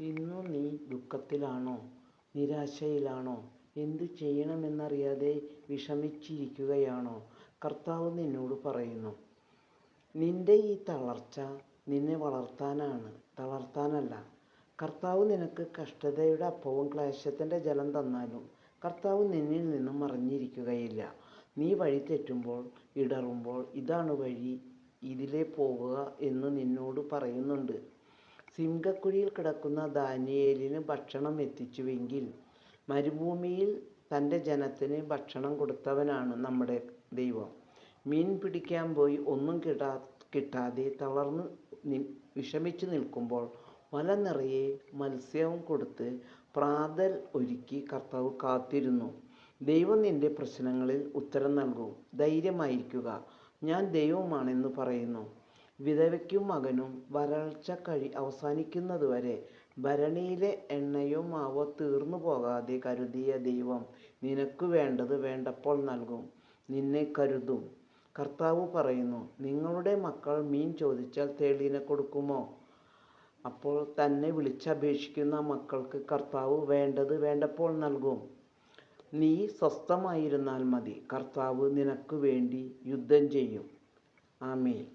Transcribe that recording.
ഇന്നു നീ ദുഃഖത്തിലാണോ? നിരാശയിലാണോ? എന്തു ചെയ്യണമെന്നറിയാതെ വിഷമിച്ചിരിക്കുകയാണോ? കർത്താവ് നിന്നോട് പറയുന്നു, നിന്റെ ഈ തളർച്ച നിന്നെ തളർത്താനല്ല. കർത്താവ് നിനക്ക് കഷ്ടതയുടെ അപ്പവും ക്ലേശത്തിൻ്റെ ജലം തന്നാലും കർത്താവ് നിന്നിൽ നിന്നും മറഞ്ഞിരിക്കുകയില്ല. നീ വഴി തെറ്റുമ്പോൾ, ഇടറുമ്പോൾ ഇതാണ് വഴി, ഇതിലേ പോകുക എന്ന് നിന്നോട് പറയുന്നുണ്ട്. സിംഹക്കുഴിയിൽ കിടക്കുന്ന ദാനിയേലിന് ഭക്ഷണം എത്തിച്ചുവെങ്കിൽ മരുഭൂമിയിൽ തൻ്റെ ജനത്തിന് ഭക്ഷണം കൊടുത്തവനാണ് നമ്മുടെ ദൈവം. മീൻ പിടിക്കാൻ പോയി ഒന്നും കിട്ടാതെ തളർന്ന് വിഷമിച്ചു നിൽക്കുമ്പോൾ വല നിറയെ മത്സ്യവും കൊടുത്ത് പ്രാതൽ ഒരുക്കി കർത്താവ് കാത്തിരുന്നു. ദൈവം നിന്റെ പ്രശ്നങ്ങളിൽ ഉത്തരം നൽകും. ധൈര്യമായിരിക്കുക, ഞാൻ ദൈവമാണെന്ന് പറയുന്നു. വിധവയ്ക്കും മകനും വരൾച്ച അവസാനിക്കുന്നതുവരെ ഭരണിയിലെ എണ്ണയോ മാവോ തീർന്നു പോകാതെ കരുതിയ ദൈവം നിനക്ക് വേണ്ടത് വേണ്ടപ്പോൾ നൽകും, നിന്നെ കരുതും. കർത്താവ് പറയുന്നു, നിങ്ങളുടെ മക്കൾ മീൻ ചോദിച്ചാൽ തേളിനെ കൊടുക്കുമോ? അപ്പോൾ തന്നെ വിളിച്ചപേക്ഷിക്കുന്ന മക്കൾക്ക് കർത്താവ് വേണ്ടത് വേണ്ടപ്പോൾ നൽകും. നീ സ്വസ്ഥമായിരുന്നാൽ മതി, കർത്താവ് നിനക്ക് വേണ്ടി യുദ്ധം ചെയ്യും. ആമേൻ.